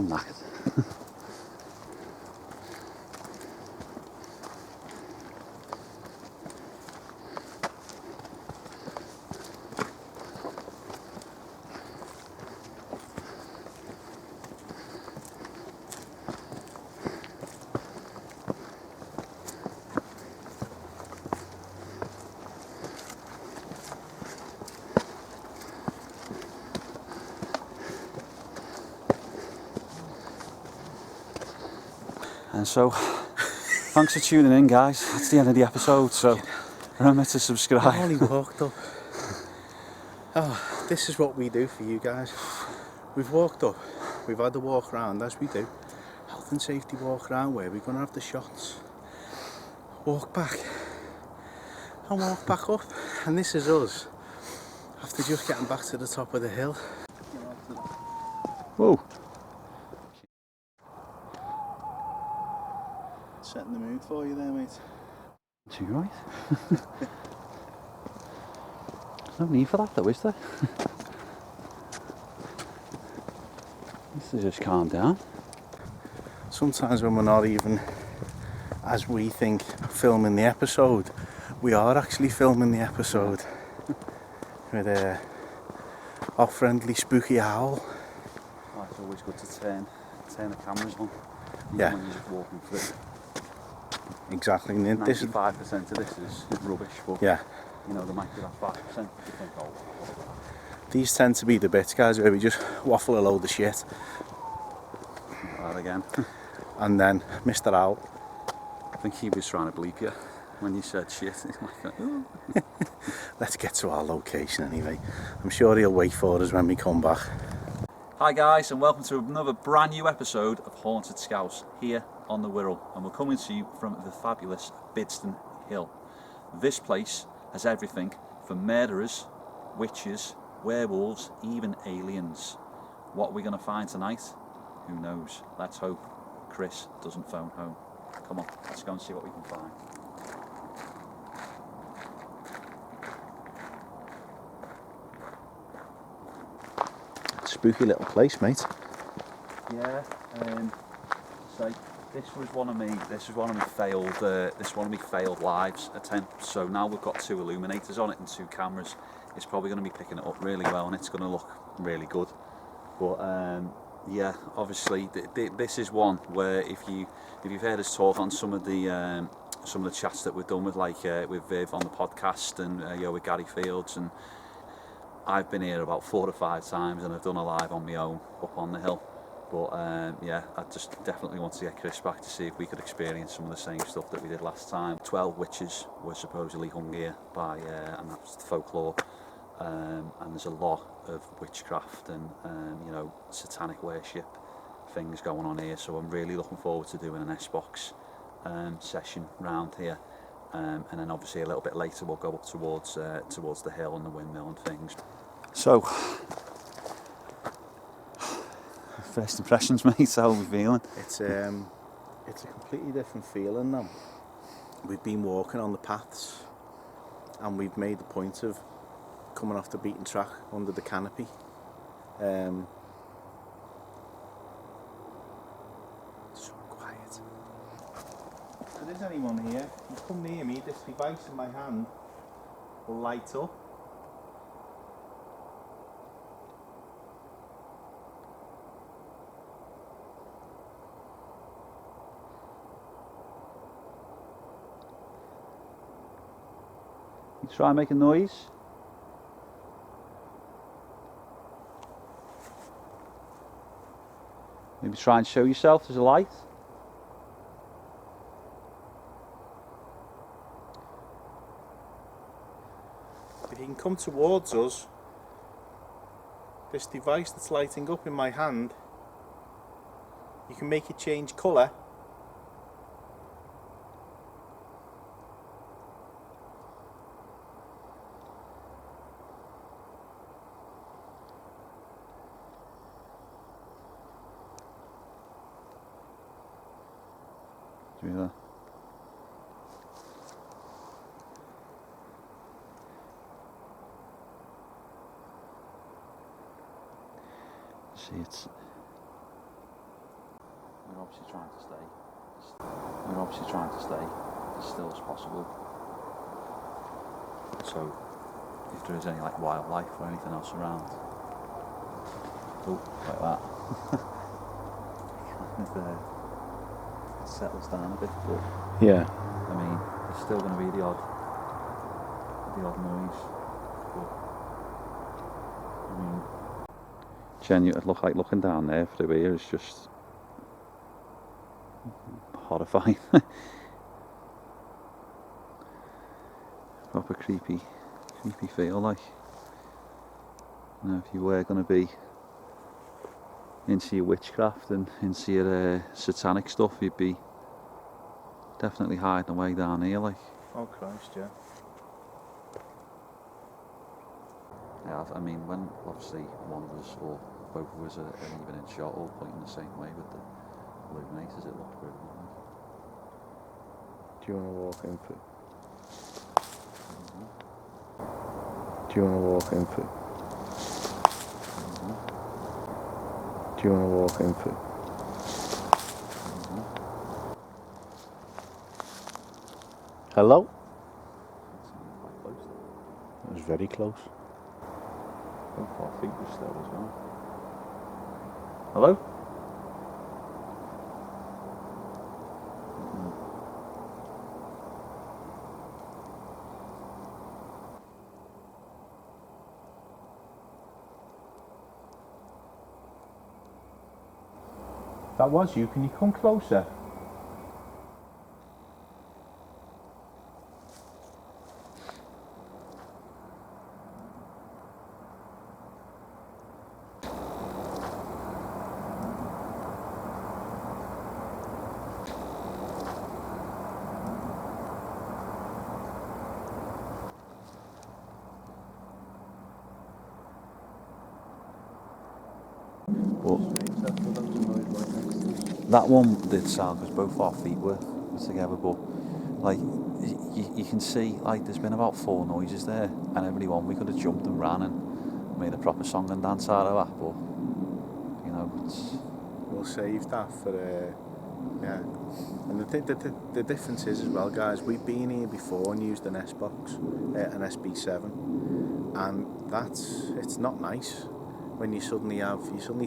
I'm knackered. And so, thanks for tuning in, guys. That's the end of the episode, so remember to subscribe. I've only walked up. Oh, this is what we do for you guys. We've walked up, we've had the walk round as we do. Health and safety walk round where we're going to have the shots. Walk back and walk back up. And this is us after just getting back to the top of the hill. Whoa. Setting the mood for you there, mate. Too right. There's no need for that though, is there? This is just calm down. Sometimes when we're not even, as we think, filming the episode, we are actually filming the episode with our friendly spooky owl. Oh, it's always good to turn the cameras on. Yeah. When you're just walking through. Exactly. And this is 95% of this is rubbish, but yeah. you know, there might be that 5% you think, oh. These tend to be the bits, guys, where we just waffle a load of shit. That again. And then Mr. Owl. I think he was trying to bleep you when you said shit. Let's get to our location anyway. I'm sure he'll wait for us when we come back. Hi guys, and welcome to another brand new episode of Haunted Scouse here on the Wirral, and we're coming to you from the fabulous Bidston Hill. This place has everything from murderers, witches, werewolves, even aliens. What are we going to find tonight? Who knows? Let's hope Chris doesn't phone home. Come on, let's go and see what we can find. Spooky little place, mate. Yeah, so this was one of my failed lives attempts. So now we've got 2 illuminators on it and 2 cameras. It's probably going to be picking it up really well, and it's going to look really good. But yeah, obviously this is one where if you've heard us talk on some of the chats that we've done with with Viv on the podcast and with Gary Fields, and I've been here about 4 or 5 times, and I've done a live on my own up on the hill. But yeah, I just definitely want to get Chris back to see if we could experience some of the same stuff that we did last time. 12 witches were supposedly hung here by, and that's folklore. And there's a lot of witchcraft and satanic worship things going on here. So I'm really looking forward to doing an S-Box session round here. And then obviously a little bit later we'll go up towards the hill and the windmill and things. So, first impressions, mate. How are we feeling? It's a completely different feeling now. We've been walking on the paths, and we've made the point of coming off the beaten track under the canopy. So quiet. If there's anyone here, you come near me, this device in my hand will light up. You try and make a noise. Maybe try and show yourself there's a light. If you can come towards us, this device that's lighting up in my hand, you can make it change colour. Yeah. See, obviously trying to stay. We're obviously trying to stay as still as possible. So if there is any like wildlife or anything else around, oh, like that, it settles down a bit. But Yeah. I mean, there's still going to be the odd noise. But I mean, genuine, looking down there through here is just horrifying. Proper creepy feel, like. You know, if you were going to be into your witchcraft and into your satanic stuff, you'd be definitely hiding away down here, like. Oh Christ, yeah. Yeah, I mean, when obviously one of us or both of us are even in shot, all pointing the same way with the illuminators, it looked brilliant. Do you want to walk in for? Do you want to walk in for? Do you want to walk in for? Hello? Quite close. It was very close. Both our feet were still as well. Hello? That was you. Can you come closer? But that one did sound because both our feet were together, but like you can see, like there's been about 4 noises there, and every one we could have jumped and ran and made a proper song and dance out of that, but you know, We'll save that for yeah. And the difference is as well, guys, we've been here before and used an S-Box, an SB7, and it's not nice when you suddenly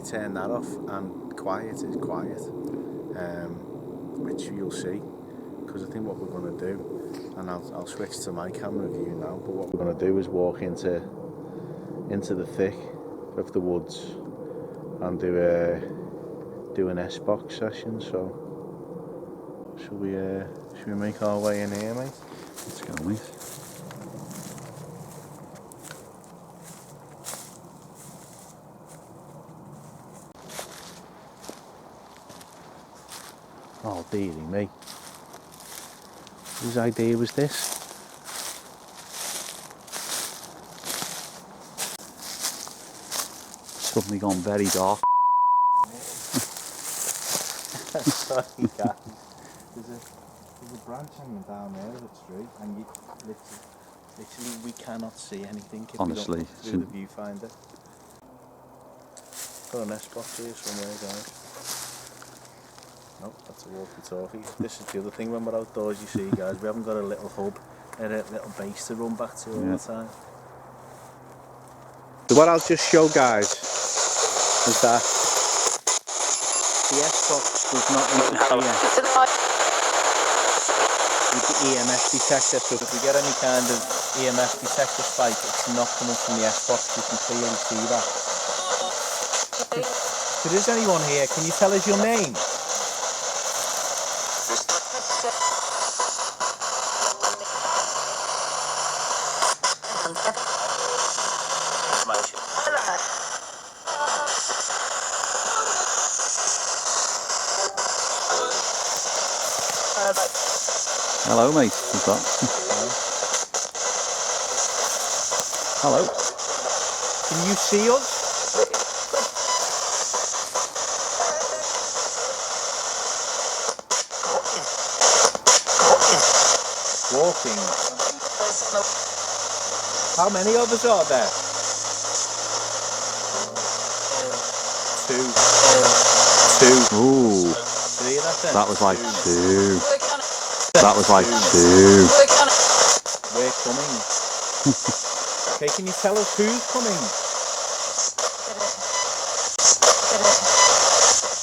turn that off and quiet is quiet, which you'll see, because I think what we're going to do, and I'll switch to my camera view now, but what we're going to do is walk into the thick of the woods and do an S-Box session. So should we make our way in here, mate? let's go, mate. Oh dearie me. Whose idea was this? Suddenly gone very dark. Sorry guys. There's a branch hanging down there of a tree, and you literally we cannot see anything if Honestly, we don't look through the viewfinder. Got an S-Box here somewhere, guys. Nope, that's a walkie-talkie. This is the other thing when we're outdoors, you see, guys, we haven't got a little hub and a little base to run back to all the time. So what I'll just show, guys, is that the S-Box does not interfere with the EMF detector, so if we get any kind of EMF detector spike, it's not coming from the S-Box. You can clearly see that. If there is anyone here, can you tell us your name? Hello, mate. What's that? Hello. Can you see us? Walking. How many of us are there? 2. Ooh. three of that then? That was like two. That was like two. We're coming. Okay, can you tell us who's coming?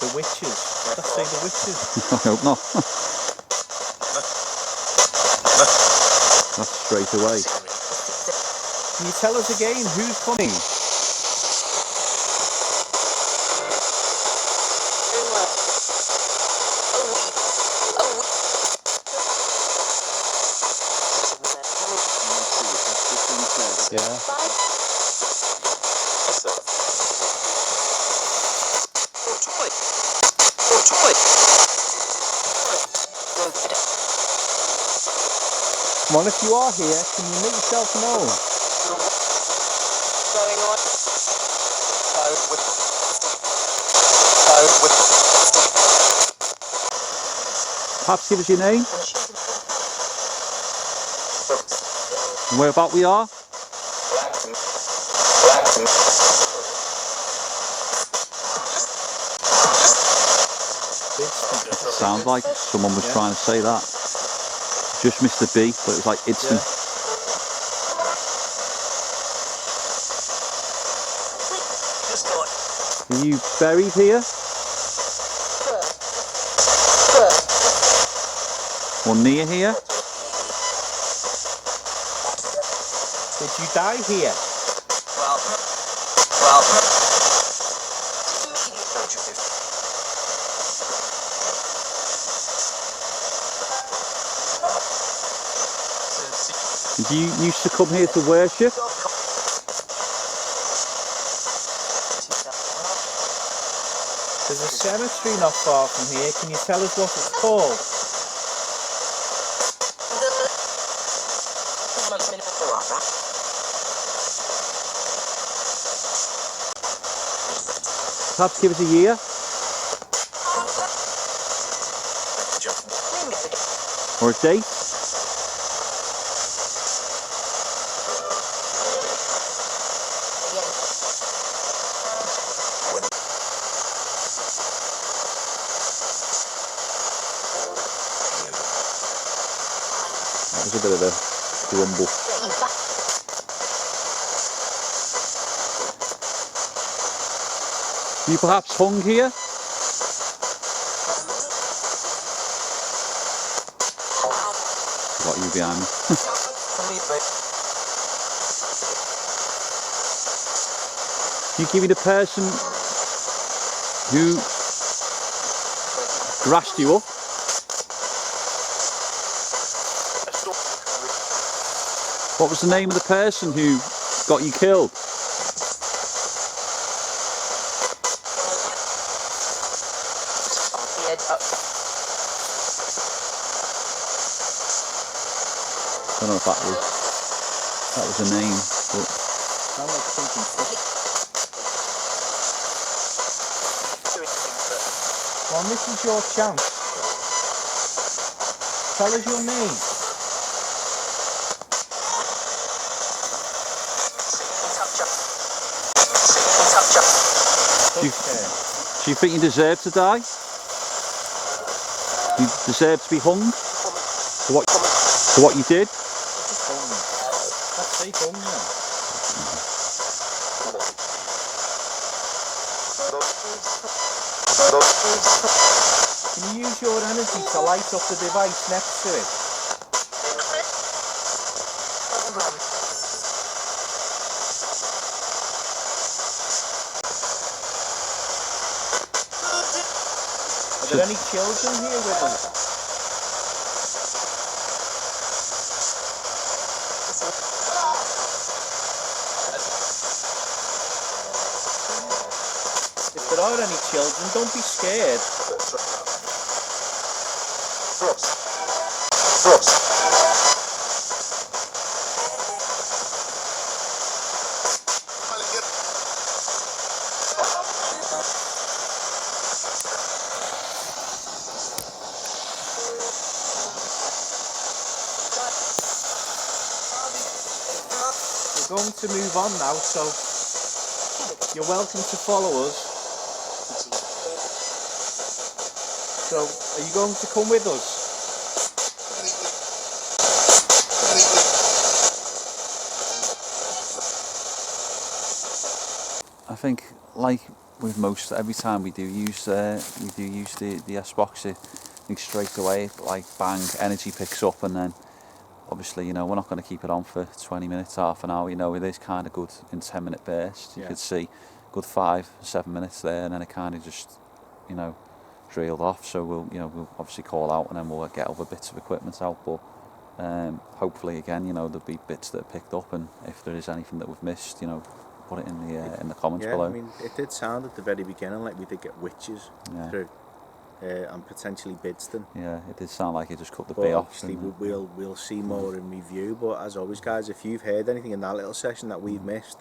The witches. Let's say the witches. I hope not. That's straight away. Can you tell us again who's coming? Yeah. Come on, if you are here, can you make yourself known? Perhaps give us your name. And where about we are? Sounds like someone was trying to say that. Just missed the B, but it was like instant. Yeah. Are you buried here? Or near here? Did you die here? Well. Did you used to come here to worship? There's a cemetery not far from here. Can you tell us what it's called? Perhaps give us a year? Or a date? That was a bit of a grumble. You perhaps hung here? Got you behind me. You give me the person who grassed you up? What was the name of the person who got you killed? I don't know if that was a name, but Sound like something. Well, this is your chance. Tell us your name. do you think you deserve to die? You deserve to be hung for what you did? Let's say hung then. Can you use your energy to light up the device next to it? Are there any children here with us? If there are any children, don't be scared. We're going to move on now, so you're welcome to follow us. So, are you going to come with us? I think, like with most, every time we do use the S-Box, I think straight away, like bang, energy picks up, and then obviously, you know, we're not going to keep it on for 20 minutes, half an hour, you know, it is kind of good in 10-minute bursts. You could see good 5-7 minutes there, and then it kind of just, you know, trailed off. So we'll obviously call out, and then we'll get other bits of equipment out, but hopefully again, you know, there'll be bits that are picked up, and if there is anything that we've missed, you know, put it in the comments below. I mean, it did sound at the very beginning like we did get witches through, and potentially Bidston. Yeah, it did sound like it just cut the bee off. Obviously, we'll see more in review. But as always, guys, if you've heard anything in that little session that we've missed,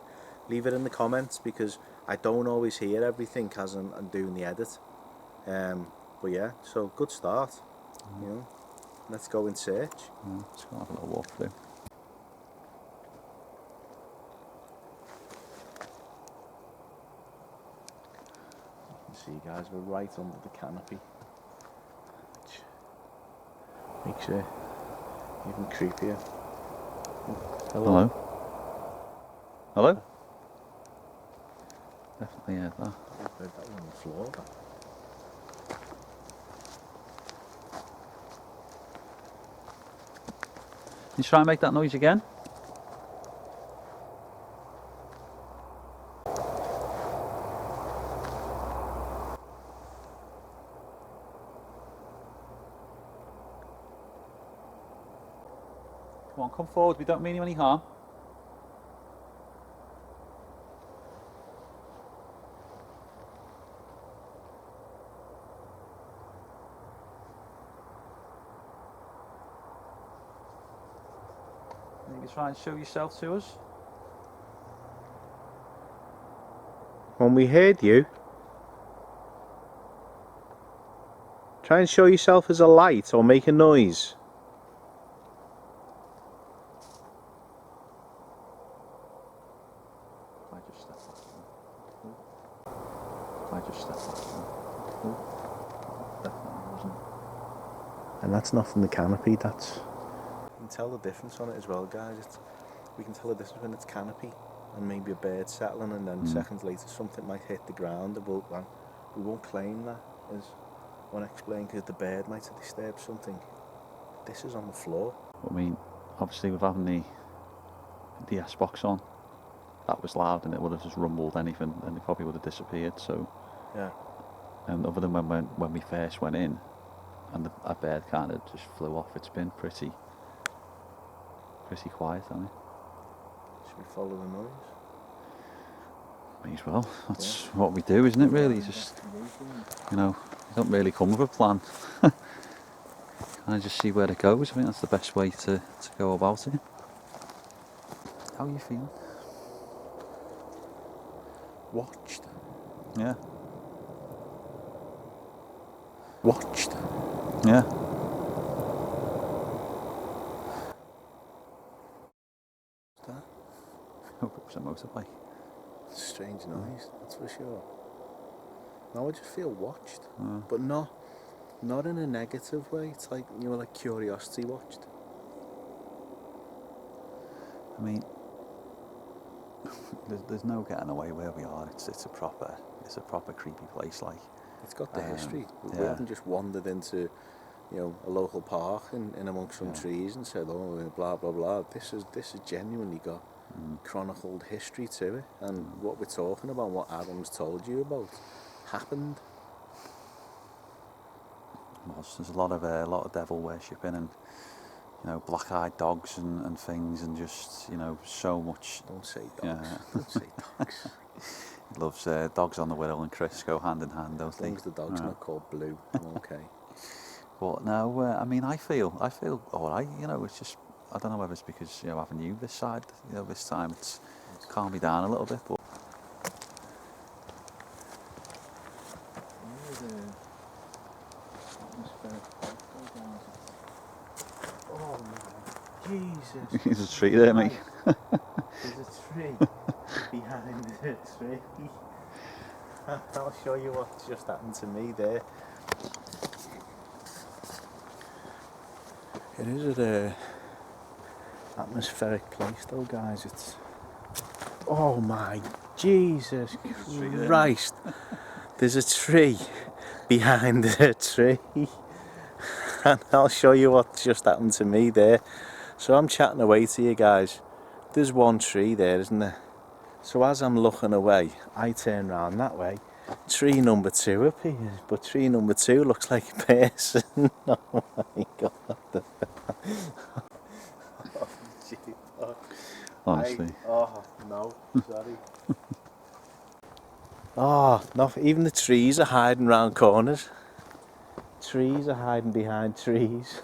leave it in the comments, because I don't always hear everything as I'm doing the edit. But yeah, so good start. You know, let's go in search. Let's go have a little walk through. See, guys, we're right under the canopy, which makes it even creepier. Hello. Hello? Definitely heard that. I've heard that one on the floor. Can you try and make that noise again? Come on, come forward, we don't mean you any harm. You can try and show yourself to us. When we heard you, try and show yourself as a light or make a noise. And that's not from the canopy, that's... You can tell the difference on it as well, guys. We can tell the difference when it's canopy and maybe a bird settling, and then seconds later something might hit the ground. We won't claim that, as one explained, because the bird might have disturbed something. This is on the floor. I mean, obviously with having the S-Box on, that was loud, and it would have just rumbled anything, and it probably would have disappeared. So yeah. And other than when we first went in, and a bird kind of just flew off, it's been pretty quiet, hasn't it? Should we follow the noise? May as well. That's what we do, isn't it? Really, just, you know, you don't really come with a plan. Kind of just see where it goes. I think that's the best way to go about it. How are you feeling? Watched. Yeah. Watched. Yeah. What's that? Hope it was a motorbike. Strange noise, that's for sure. Now I just feel watched, but not in a negative way. It's like, you know, like curiosity watched. I mean, there's no getting away where we are. It's a proper creepy place. Like, it's got the history. We yeah. haven't just wandered into, you know, a local park in amongst some trees and said, oh, blah blah blah. This has genuinely got chronicled history to it, and what we're talking about, what Adam's told you about, happened. There's a lot of devil worshipping, and, you know, black-eyed dogs and things, and just, you know, so much. Don't say dogs. Don't say dogs. He loves dogs on the Wirral and Chris go hand in hand, don't they? As long as the dog's not called Blue, I'm okay. But no, I mean, I feel all right. You know, it's just, I don't know whether it's because, you know, having you this side, you know, this time it's calmed me down a little bit. But oh my Jesus! there's a tree there, mate. There's a tree behind the tree. I'll show you what just happened to me there. It is a atmospheric place though, guys. It's... Oh my Jesus Christ! There's a tree behind the tree. And I'll show you what just happened to me there. So I'm chatting away to you guys. There's one tree there, isn't there? So as I'm looking away, I turn round that way. Tree number 2 appears, but tree number 2 looks like a person. Oh my God. Oh, gee. Honestly. Oh, no, sorry. Oh, no, even the trees are hiding round corners. Trees are hiding behind trees.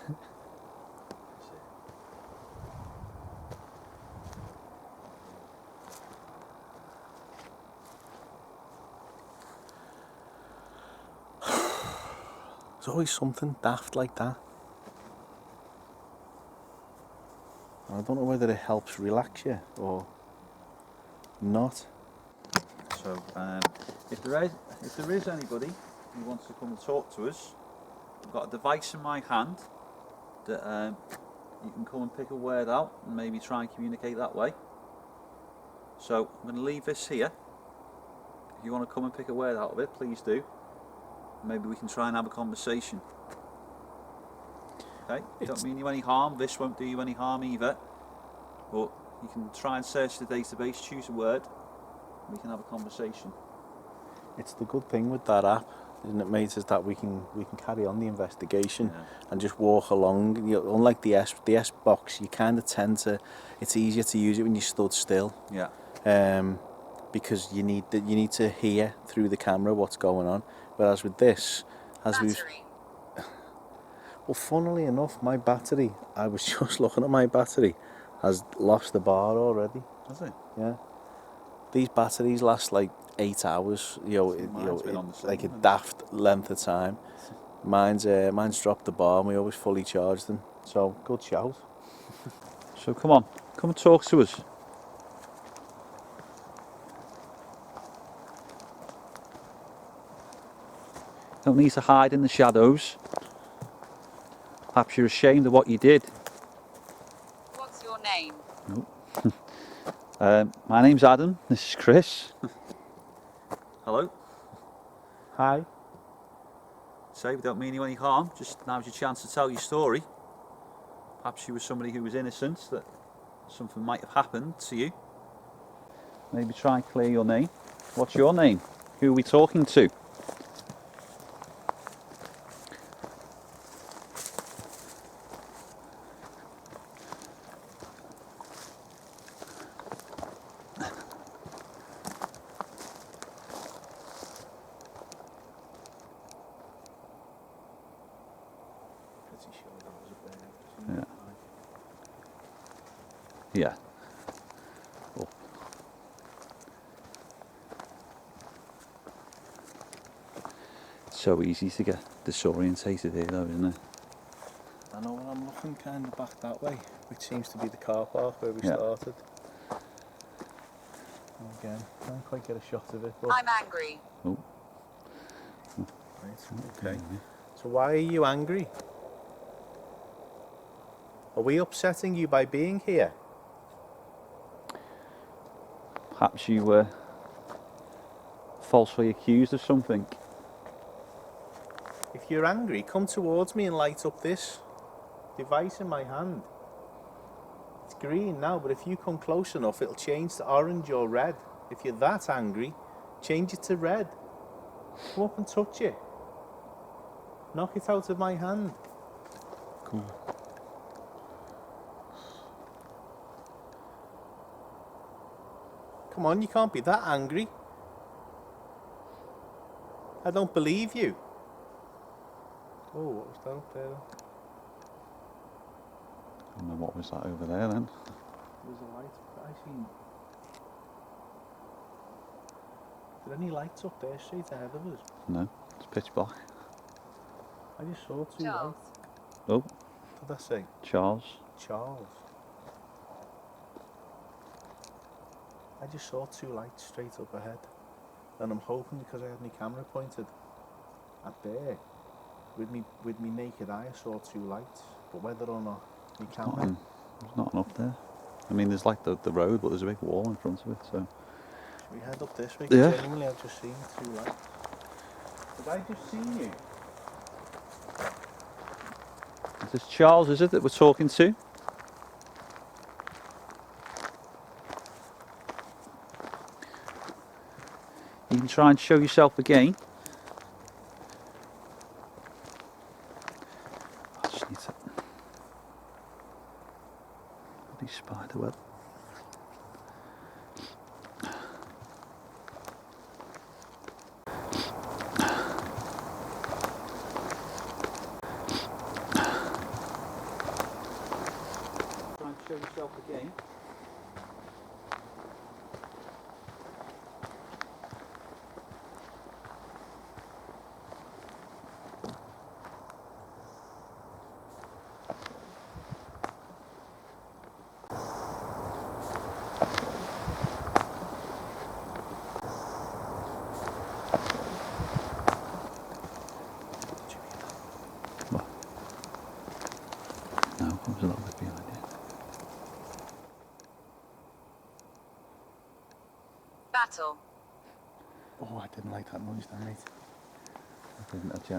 There's always something daft like that. I don't know whether it helps relax you or not. So if there is anybody who wants to come and talk to us, I've got a device in my hand that you can come and pick a word out and maybe try and communicate that way. So I'm going to leave this here. If you want to come and pick a word out of it, please do. Maybe we can try and have a conversation. Okay? Don't mean you any harm. This won't do you any harm either. But you can try and search the database, choose a word, and we can have a conversation. It's the good thing with that app, isn't it, mate, is that we can carry on the investigation and just walk along. You know, unlike the S box, you kind of tend to. It's easier to use it when you stood still. Yeah. Because you need to hear through the camera what's going on. Whereas with this, well, funnily enough, my battery, I was just looking at my battery, has lost the bar already. Has it? Yeah. These batteries last like 8 hours, like a daft length of time. Mine's dropped the bar and we always fully charge them. So, good shout. So come on, come and talk to us. Don't need to hide in the shadows. Perhaps you're ashamed of what you did. What's your name? My name's Adam, this is Chris. Hello. Hi. Say, we don't mean you any harm, just now's your chance to tell your story. Perhaps you were somebody who was innocent, that something might have happened to you. Maybe try and clear your name. What's your name? Who are we talking to? Yeah. Oh. So easy to get disorientated here though, isn't it? I know, when I'm looking kind of back that way, which seems to be the car park where we started. Again, can't quite get a shot of it. But... I'm angry. Oh. Right, okay. So why are you angry? Are we upsetting you by being here? Perhaps you were falsely accused of something. If you're angry, come towards me and light up this device in my hand. It's green now, but if you come close enough, it'll change to orange or red. If you're that angry, change it to red. Come up and touch it. Knock it out of my hand. Cool. Come on, you can't be that angry. I don't believe you. Oh, what was that up there? I don't know what was that over there then. There's a light. I seen. Are there any lights up there straight ahead of us? No, it's pitch black. I just saw two Charles. lights. Oh, What did I say? Charles. Charles. I just saw two lights straight up ahead. And I'm hoping, because I had my camera pointed at there, with me naked eye, I saw two lights. but whether or not we can. There's nothing up there. I mean, there's like the road, but there's a big wall in front of it, so... Should we head up this way? Yeah. Genuinely, I've just seen two lights. Did I just see you? Is this Charles, is it, that we're talking to? You can try and show yourself again. I just need to... Bloody spider web. Try and show yourself again. No, I was a little bit behind you. Battle. Oh, I didn't like that noise then, mate. I didn't actually,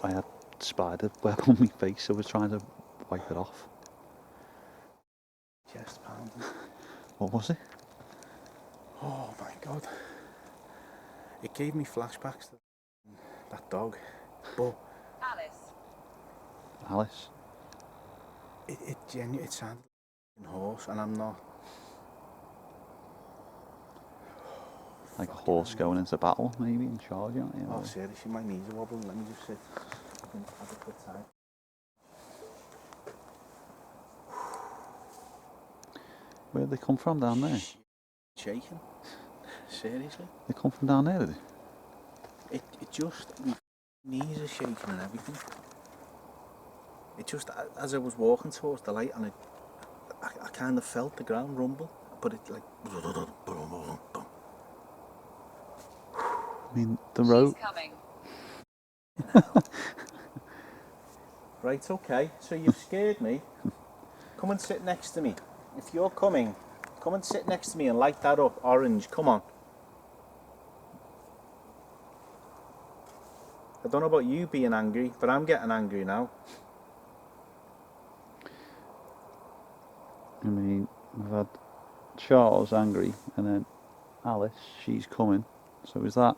I had spider web on my face, so I was trying to wipe it off. Chest pounding. What was it? Oh my god. It gave me flashbacks to that dog. But Alice. Alice? it sounded like a horse, and I'm not. Like a horse going into battle, maybe, and charging at you. Oh, seriously, my knees are wobbling. Let me just sit and have a good time. Where did they come from down there? Shaking. Seriously. They come from down there, did they? It just, my knees are shaking and everything. It just, as I was walking towards the light, and I kind of felt the ground rumble, but it like... I mean, the road... She's coming. Right, okay, so you've scared me. Come and sit next to me. If you're coming, come and sit next to me and light that up, orange, come on. I don't know about you being angry, but I'm getting angry now. I mean, we've had Charles angry, and then Alice, she's coming. So is that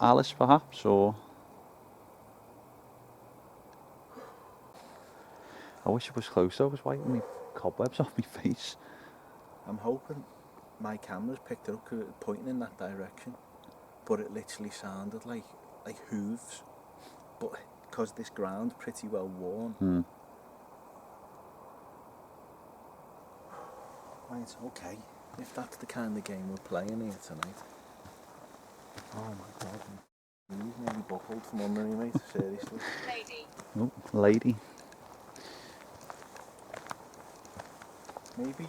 Alice perhaps, or... I wish it was closer. I was wiping my cobwebs off my face. I'm hoping my camera's picked it up because it was pointing in that direction, but it literally sounded like hooves. But because this ground's pretty well worn. Right, okay. If that's the kind of game we're playing here tonight. Oh my god, my knees nearly buckled from under me, mate. Seriously. Lady. Oh, lady. Maybe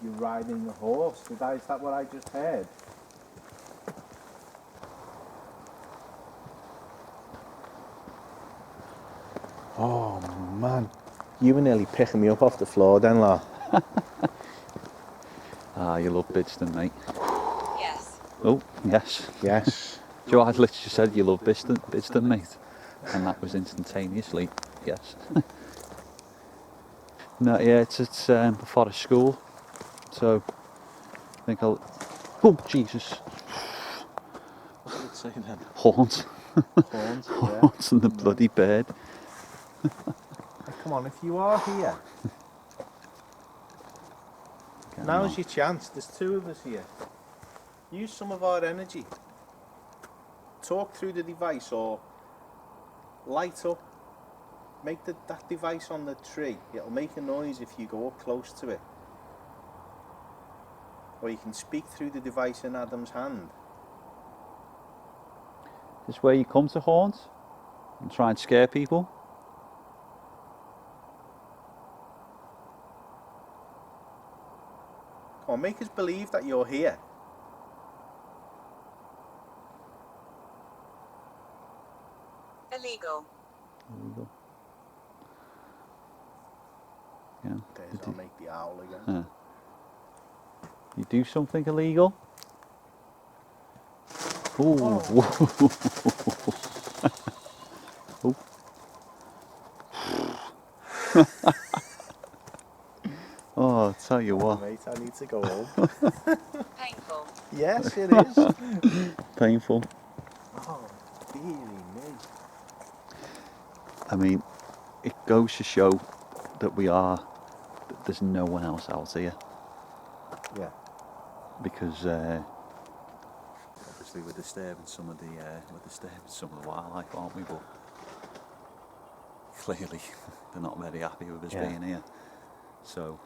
you're riding the horse. Is that what I just heard? Oh man, you were nearly picking me up off the floor then, la. Ah, you love Bidston, mate. Yes. Oh, yes. Yes. Joe had literally said you love Bidston, mate. And that was instantaneously, yes. No, yeah, it's at the Forest School. So, I think I'll... Oh, Jesus. What did it say then? Horns. Horns, yeah. Horns and the bloody bird. Come on, if you are here, now's your chance. There's two of us here. Use some of our energy. Talk through the device or light up. Make that device on the tree. It'll make a noise if you go up close to it. Or you can speak through the device in Adam's hand. Is this where you come to Horns? And try and scare people? Come on, make us believe that you're here. Illegal. There we go. hell. There's I'll make the owl again. You do something illegal? Ooh. Oh. Oh, I'll tell you what. Mate, I need to go home. Painful. Yes, it is. Painful. Oh, dearie me. I mean, it goes to show that there's no one else out here. Yeah. Because obviously we're disturbing some of the wildlife, aren't we? But clearly they're not very happy with us being here. So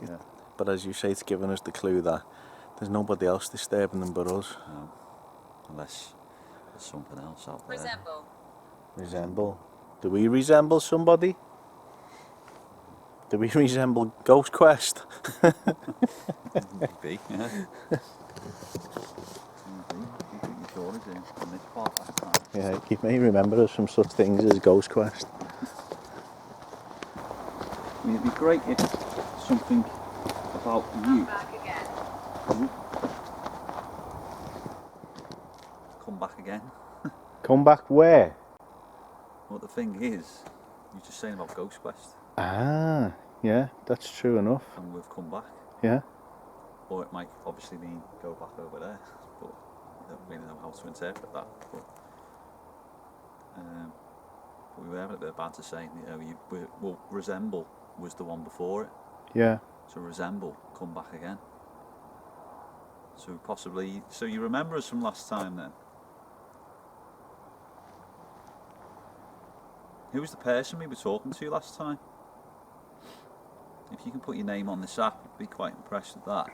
yeah. But as you say, it's given us the clue that there's nobody else disturbing them but us. No, unless there's something else out there. Resemble. Resemble. Do we resemble somebody? Do we resemble Ghost Quest? Maybe, yeah. Yeah, you may remember us from such things as Ghost Quest. I mean, it'd be great if something about you. Come back again. Come back again. Come back where? Well, the thing is, you're just saying about Ghost Quest, Ah, yeah, that's true enough. and we've come back. Yeah. Or it might obviously mean go back over there, but I don't really know how to interpret that. But we were having a bit of banter saying, well, resemble was the one before it. Yeah. So resemble, come back again. So possibly, so you remember us from last time then? Who was the person we were talking to last time? If you can put your name on this app, I'd be quite impressed with that.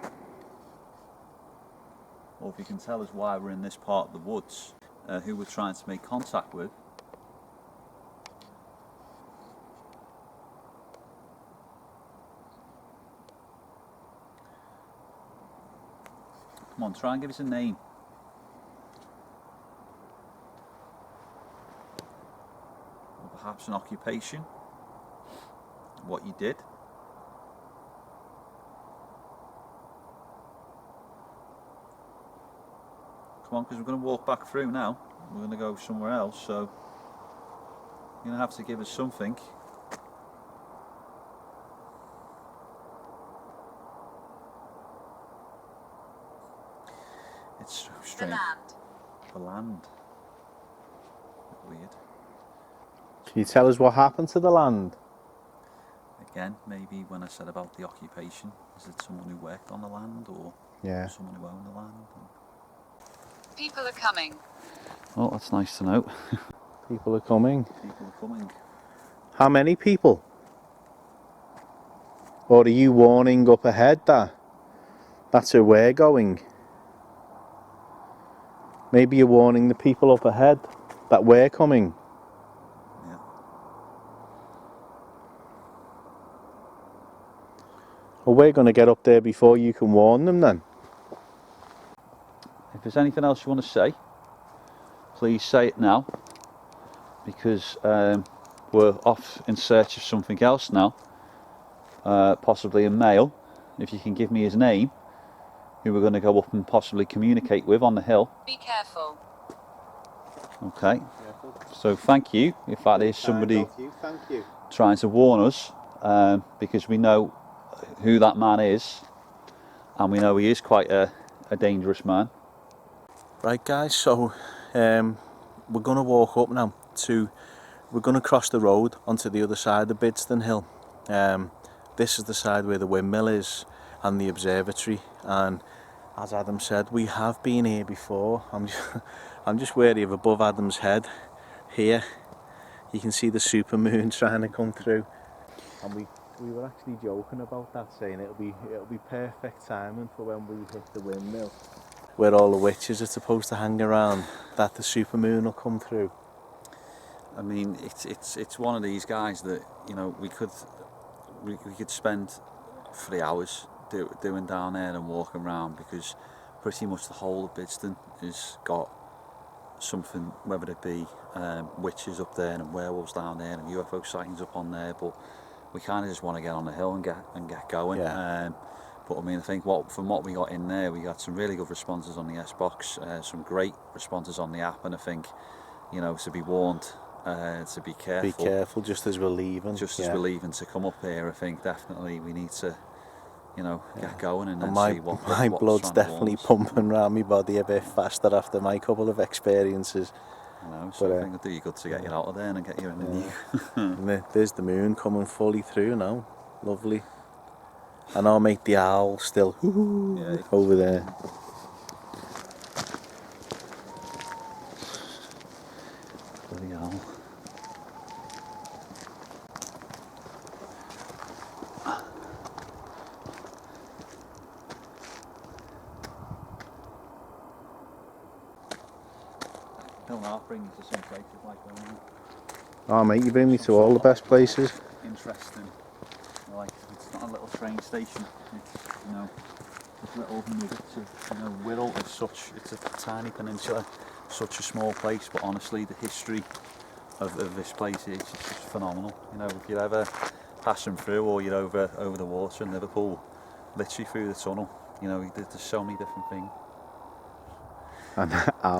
Or if you can tell us why we're in this part of the woods, who we're trying to make contact with. Come on, try and give us a name. Or perhaps an occupation. What you did. Come on, because we're going to walk back through now. We're going to go somewhere else, so you're going to have to give us something. It's so The strange. land. The land. Weird. Can you tell us what happened to the land? Again, maybe when I said about the occupation, is it someone who worked on the land or someone who owned the land? People are coming. Well, that's nice to know. People are coming. People are coming. How many people? Or are you warning up ahead that that's where we're going? Maybe you're warning the people up ahead that we're coming. Yeah. Well, we're going to get up there before you can warn them then. If there's anything else you want to say, please say it now, because we're off in search of something else now, possibly a male. If you can give me his name, who we're going to go up and possibly communicate with on the hill. Be careful. Okay, so thank you if that is somebody Thank you. trying to warn us, because we know who that man is, and we know he is quite a dangerous man. Right guys, so we're going to walk up now we're going to cross the road onto the other side of Bidston Hill. This is the side where the windmill is and the observatory, and as Adam said, we have been here before. I'm just wary of above Adam's head here. You can see the supermoon trying to come through, and we were actually joking about that, saying it'll be perfect timing for when we hit the windmill, where all the witches are supposed to hang around, that the supermoon will come through. I mean, it's one of these guys that, you know, we could spend 3 hours doing down there and walking around, because pretty much the whole of Bidston has got something, whether it be witches up there and werewolves down there and UFO sightings up on there. But we kind of just want to get on the hill and get going. Yeah. But I mean, I think from what we got in there, we got some really good responses on the S-Box, some great responses on the app, and I think, you know, to be warned, to be careful. Be careful just as we're leaving. Just as we're leaving to come up here, I think definitely we need to, you know, get going and then see what my blood's definitely pumping around my body a bit faster after my couple of experiences. You know, so I think it'd do you good to get you out of there and get you in the new. And there's the moon coming fully through now. Lovely. And I'll make the owl still over there. Bloody owl. I'll bring you to some places like that. Oh mate, you bring me to all the best places. Interesting. Like, it's not a little train station. It's, you know, this little nugget of, you know, Wirral is it's a tiny peninsula, such a small place, but honestly the history of this place is just phenomenal. You know, if you're ever passing through or you're over the water in Liverpool, literally through the tunnel, you know, there's so many different things. And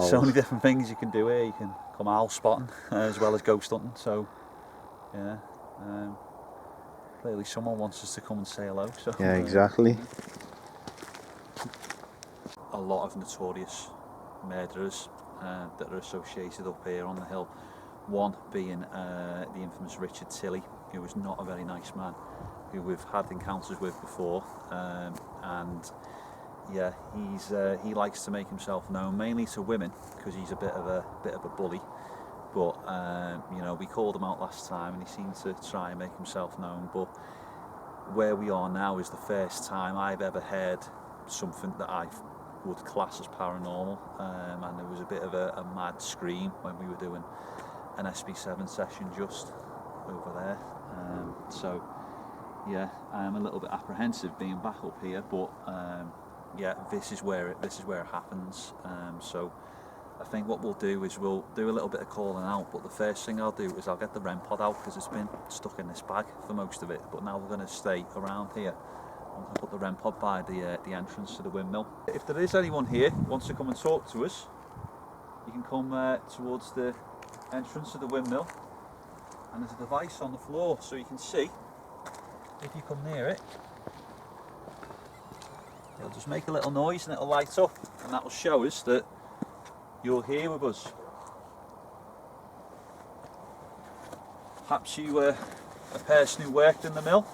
so many different things you can do here. You can come owl spotting as well as ghost hunting. So yeah, clearly someone wants us to come and say hello. So yeah, exactly. A lot of notorious murderers that are associated up here on the hill. One being the infamous Richard Tilley, who was not a very nice man, who we've had encounters with before, and yeah, he likes to make himself known mainly to women because he's a bit of a bully. But you know, we called him out last time and he seemed to try and make himself known. But where we are now is the first time I've ever heard something that I would class as paranormal, and there was a bit of a mad scream when we were doing an SB7 session just over there. So yeah, I'm a little bit apprehensive being back up here, but yeah, this is where it happens. So I think what we'll do is we'll do a little bit of calling out, but the first thing I'll do is I'll get the REM pod out because it's been stuck in this bag for most of it. But now we're going to stay around here. I'm going to put the REM pod by the entrance to the windmill. If there is anyone here who wants to come and talk to us, you can come towards the entrance of the windmill, and there's a device on the floor so you can see. If you come near it, it'll just make a little noise and it'll light up, and that will show us that you're here with us. Perhaps you were a person who worked in the mill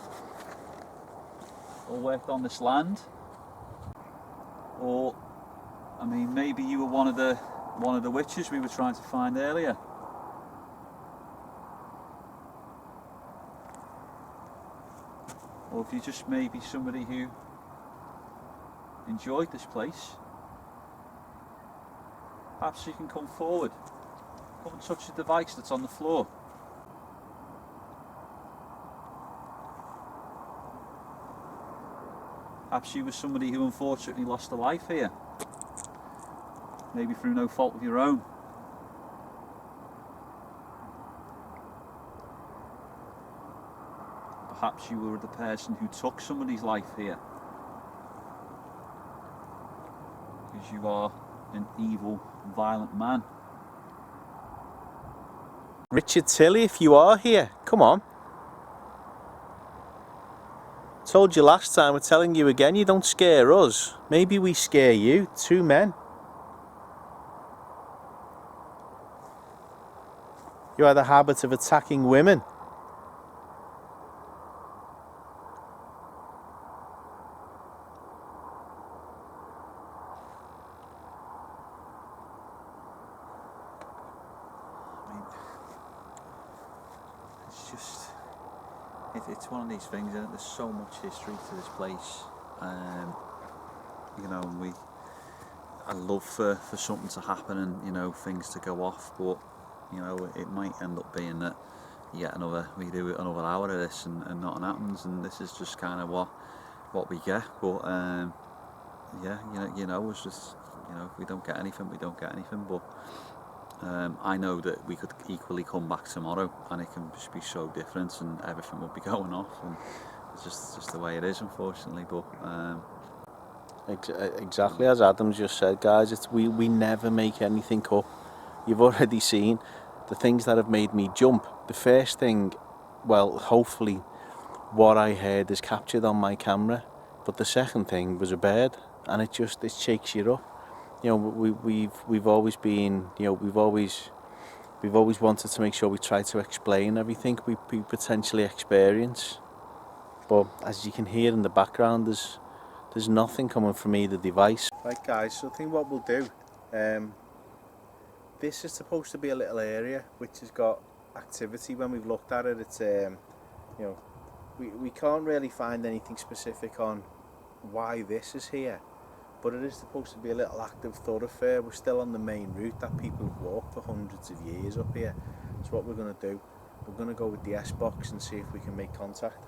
or worked on this land, or I mean, maybe you were one of the witches we were trying to find earlier. Or if you're just maybe somebody who enjoyed this place, perhaps you can come forward, come and touch the device that's on the floor. Perhaps you were somebody who unfortunately lost a life here, maybe through no fault of your own. Perhaps you were the person who took somebody's life here, because you are an evil, violent man. Richard Tilley, if you are here, come on. Told you last time, we're telling you again, you don't scare us. Maybe we scare you, two men. You had a habit of attacking women. It's one of these things, isn't it? There's so much history to this place, you know, and I love for something to happen and, you know, things to go off, but, you know, it might end up being that we do another hour of this and nothing happens, and this is just kind of what we get. But yeah, you know, it's just, you know, if we don't get anything, we don't get anything. But I know that we could equally come back tomorrow and it can just be so different and everything would be going off, and it's just the way it is, unfortunately. But exactly as Adam just said, guys, we never make anything up. You've already seen the things that have made me jump. The first thing, well, hopefully what I heard is captured on my camera, but the second thing was a bird, and it shakes you up. You know, we've always been, you know, we've always wanted to make sure we try to explain everything we potentially experience. But as you can hear in the background, there's nothing coming from either device. Right, guys, so I think what we'll do, this is supposed to be a little area which has got activity. When we've looked at it, it's you know, we can't really find anything specific on why this is here, but it is supposed to be a little active thoroughfare. We're still on the main route that people have walked for hundreds of years up here. So what we're going to do, we're going to go with the S-box and see if we can make contact.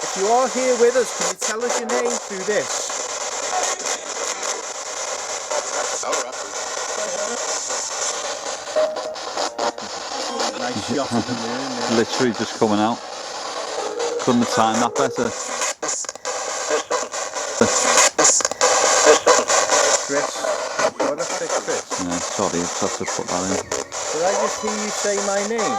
If you are here with us, can you tell us your name through this? Nice shot of the moon there. literally just coming out. Couldn't have timed that better. Chris. What a thick Chris. Yeah, sorry, I just had to put that in. Did I just hear you say my name?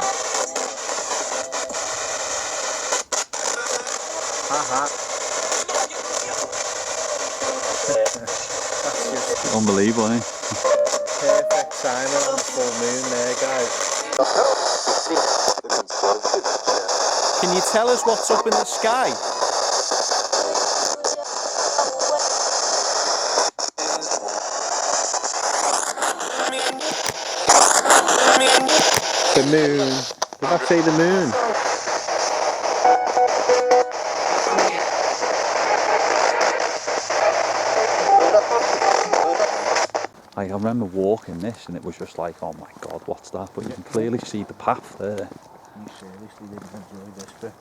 Haha. That's just Unbelievable, eh? perfect timing on the full moon there, guys. Can you tell us what's up in the sky? The moon. Did I say the moon? Like, I remember walking this and it was just like, oh my god, what's that? But you can clearly see the path there. You seriously didn't enjoy this bit?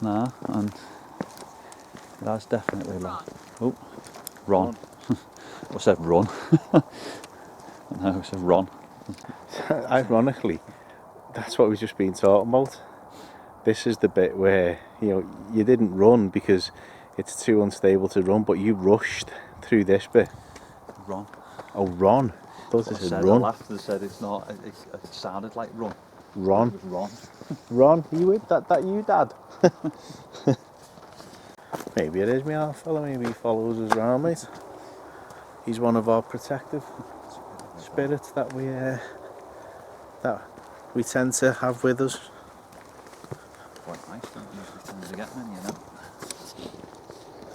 Nah, and that's definitely like, oh, Ron. I said run. No, I said Ron. Ironically, that's what we've just been talking about. This is the bit where, you know, you didn't run because it's too unstable to run, but you rushed through this bit. Ron. Oh, Ron. Thought I it said said, run. I laughed and said it's not, it sounded like run. Ron. It was Ron. Ron, are you with that you, Dad? Maybe it is me, our fella. Maybe he follows us around, mate. He's one of our protective spirits that we tend to have with us. Quite nice, don't usually tend to get many, you know.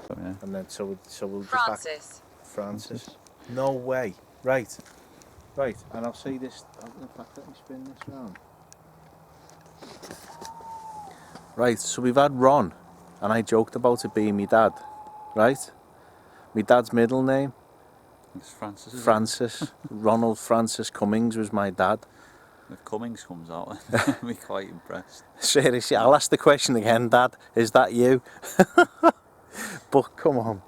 So, yeah. And then so we'll just Francis. Francis. No way. Right. And I'll say this. In fact, let me spin this round. Right. So we've had Ron, and I joked about it being me dad. Right. My dad's middle name. It's Francis. Isn't Francis. Ronald Francis Cummings was my dad. it? If Cummings comes out, I'll be quite impressed. Seriously, I'll ask the question again, Dad. Is that you? But come on.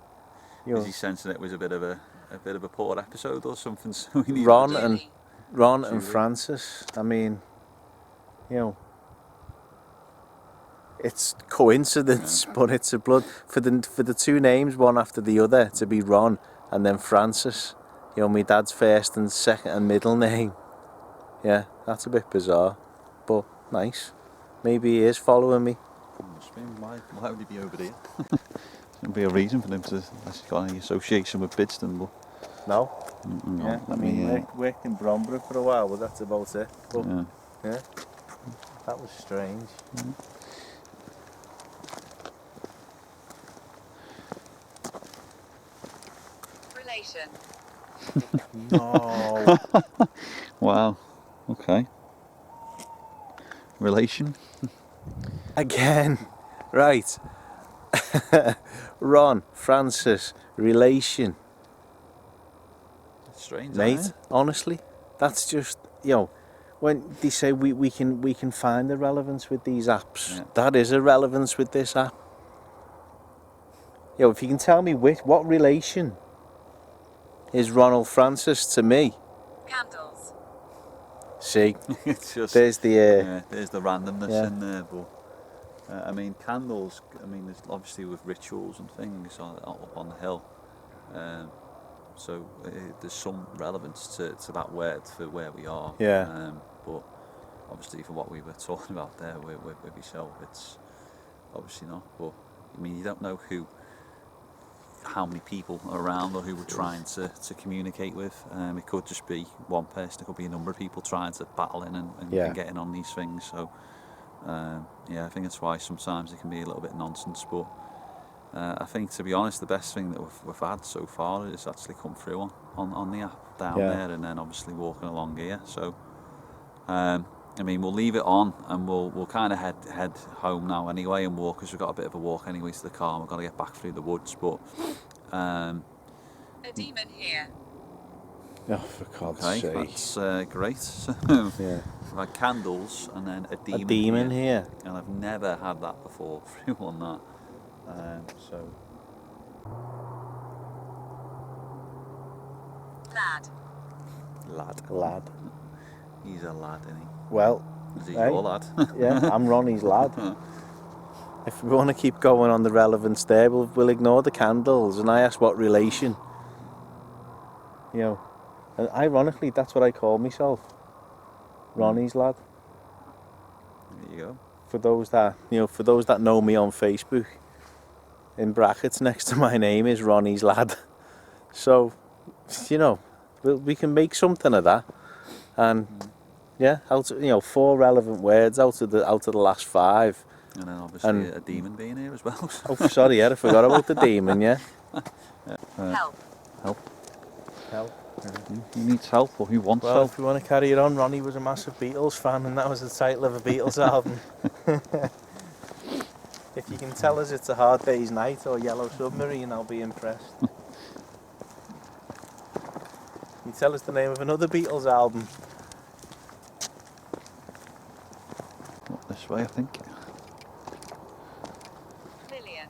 Is he sensing it was a bit of a poor episode or something? So we need Ron to- and Julie. Francis. I mean, you know, it's coincidence, but it's a blood for the two names, one after the other, to be Ron and then Francis. You know, my dad's first and second and middle name. Yeah, that's a bit bizarre, but nice. Maybe he is following me. Must be. Why would he be over there? There'd be a reason for them to. Unless he's got any association with Bidston, but. No. Yeah, I mean, worked in Bromborough for a while, but that's about it. But, yeah. That was strange. Relation. No. Wow. Okay. Relation. Again. Right. Ron, Francis, relation. Strange, Mate, isn't it? honestly, that's just, you know, when they say we can find the relevance with these apps, Yeah. that is a relevance with this app. If you can tell me what relation is Ronald Francis to me, Candles. see, It's just there's the yeah, there's the randomness yeah. in there, but I mean candles. I mean, there's obviously with rituals and things up on the hill, so there's some relevance to that word for where we are. Yeah. But obviously for what we were talking about there with yourself, it's obviously not. But I mean, you don't know how many people are around or who we're trying to communicate with. It could just be one person, it could be a number of people trying to battle in and Yeah. get in on these things. So yeah, I think that's why sometimes it can be a little bit nonsense, but I think, to be honest, the best thing that we've had so far is actually come through on the app down Yeah. there, and then obviously walking along here. So I mean, we'll leave it on and we'll kind of head home now anyway and walk, because we've got a bit of a walk anyway to the car and we've got to get back through the woods. But A demon here. Oh, for God's okay, sake. that's great. So Yeah. we've had candles and then a demon, A demon here. and I've never had that before through on that. So Lad. Lad. he's a lad, isn't he? Well, Is he hey, your lad? yeah, I'm Ronnie's lad. If we want to keep going on the relevance there, we'll ignore the candles. And I asked what relation. And ironically, that's what I call myself. Ronnie's lad. There you go. For those that know me on Facebook, in brackets next to my name is Ronnie's lad. So, we can make something of that. And yeah, 4 relevant words out of the last 5. And then obviously a demon being here as well. Oh, sorry, yeah, I forgot about the demon, yeah. Help. Help. Who needs help or who wants Well, help? if we want to carry it on, Ronnie was a massive Beatles fan, and that was the title of a Beatles album. If you can tell us it's A Hard Day's Night or Yellow Submarine, I'll be impressed. Can you tell us the name of another Beatles album? Not this way, I think. Lillian.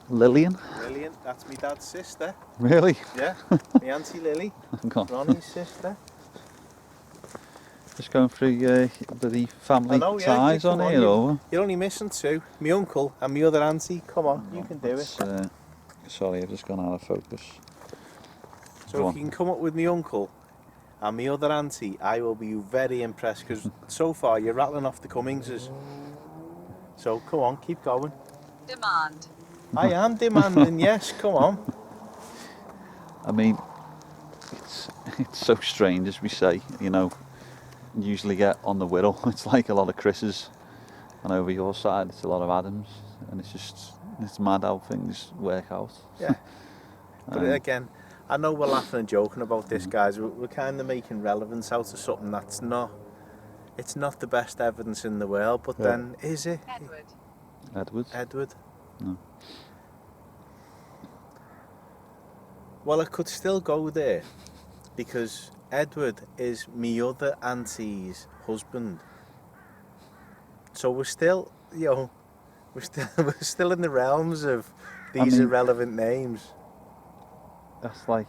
Lillian? Brilliant, that's my dad's sister. Really? Yeah, my Auntie Lily, Go on. Ronnie's sister. Just going through the family I know, yeah, ties you on come here, on, or? You're only missing 2, my uncle and my other auntie. Come on, you can do it. Sorry, I've just gone out of focus. So if you can come up with my uncle and my other auntie, I will be very impressed, because so far you're rattling off the Cummingses. So come on, keep going. Demand. I am demanding, yes, come on. I mean, it's so strange, as we say, usually get on the Wirral, it's like a lot of Chris's, and over your side it's a lot of Adams, and it's mad how things work out. Yeah. But again, I know we're laughing and joking about this, guys. We're kind of making relevance out of something that's not, it's not the best evidence in the world, but then, is it? Edward. Edward? No. Well, I could still go there, because Edward is me other auntie's husband. So we're still, we're still in the realms of these irrelevant names. That's like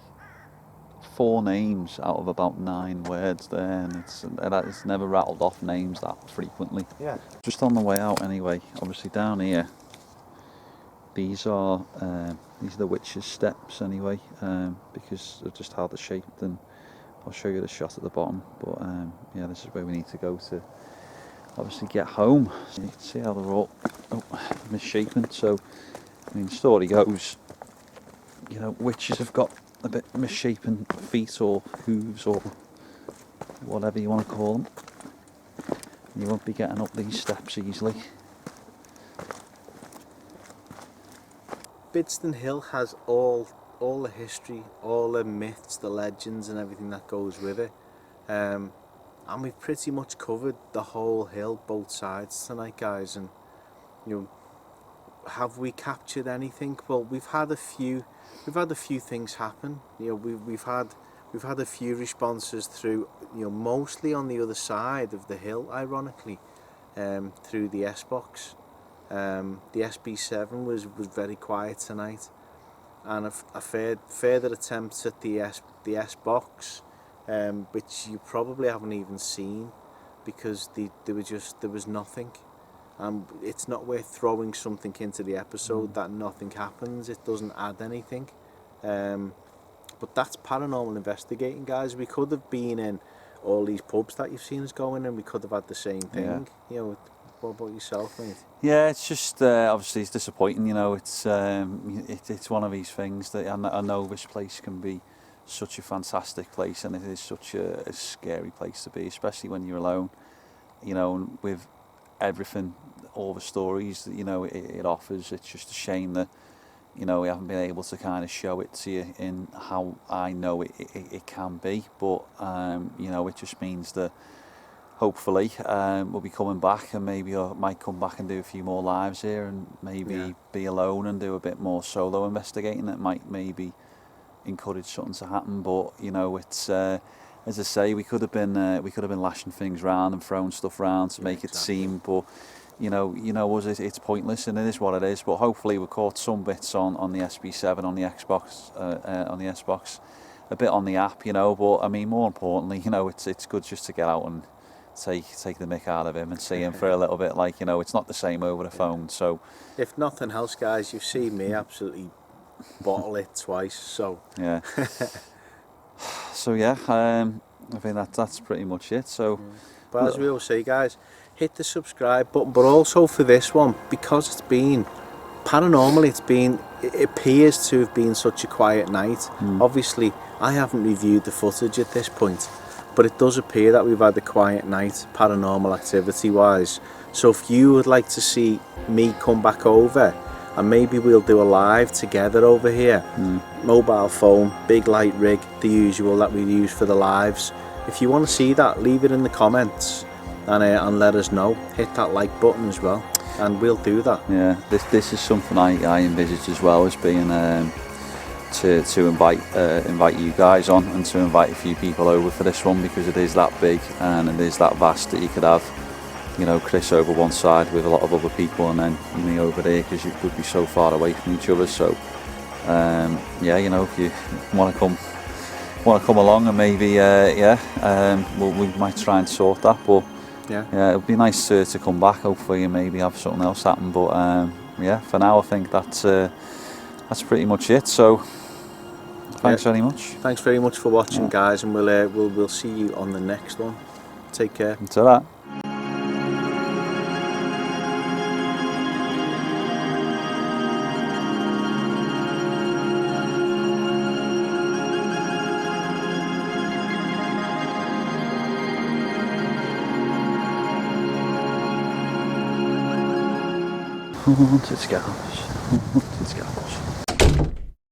4 names out of about 9 words there, and it's never rattled off names that frequently. Yeah. Just on the way out anyway, obviously down here, these are the witches' steps anyway, because of just how they're shaped, and I'll show you the shot at the bottom, but yeah, this is where we need to go to obviously get home. So you can see how they're all misshapen. So I mean, the story goes, witches have got a bit misshapen feet or hooves or whatever you want to call them. You won't be getting up these steps easily. Bidston Hill has all the history, all the myths, the legends and everything that goes with it. And we've pretty much covered the whole hill, both sides tonight, guys. And have we captured anything? Well, we've had a few things happen. We've We've had a few responses through, mostly on the other side of the hill, ironically, through the S-box. The SB7 was very quiet tonight, and a further attempts at the S-box, which you probably haven't even seen, because there was nothing. It's not worth throwing something into the episode that nothing happens. It doesn't add anything. But that's paranormal investigating, guys. We could have been in all these pubs that you've seen us going in. We could have had the same thing. What about yourself, mate? Yeah, it's just obviously it's disappointing. It's one of these things that I know this place can be such a fantastic place, and it is such a scary place to be, especially when you're alone. And with everything, all the stories that it offers. It's just a shame that we haven't been able to kind of show it to you in how I know it can be. But it just means that hopefully we'll be coming back, and maybe I might come back and do a few more lives here, and maybe be alone and do a bit more solo investigating. That might maybe encourage something to happen. But it's as I say, we could have been lashing things around and throwing stuff around to make it seem, but it's pointless, and it is what it is. But hopefully we caught some bits on the SB7, on the Xbox, on the Xbox, a bit on the app, But I mean, more importantly, it's good just to get out and take the mick out of him and see him for a little bit. It's not the same over the phone. So if nothing else, guys, you've seen me absolutely bottle it twice. So yeah. So yeah, I think that's pretty much it. So, but as we all say, guys, hit the subscribe button. But also for this one, because it's been paranormal, it appears to have been such a quiet night. Obviously, I haven't reviewed the footage at this point, but it does appear that we've had a quiet night, paranormal activity wise. So if you would like to see me come back over, and maybe we'll do a live together over here, mobile phone, big light rig, the usual that we use for the lives. If you want to see that, leave it in the comments and let us know. Hit that like button as well, and we'll do that. Yeah, this is something I envisaged as well, as being to invite you guys on, and to invite a few people over for this one, because it is that big and it is that vast that you could have Chris over one side with a lot of other people, and then me over there, because you could be so far away from each other. So if you want to come along, and maybe we might try and sort that. But it would be nice to come back, hopefully, and maybe have something else happen. But for now, I think that's pretty much it. So thanks very much. Thanks very much for watching, guys, and we'll see you on the next one. Take care. Until that. Haunted Scouse. Haunted Scouse.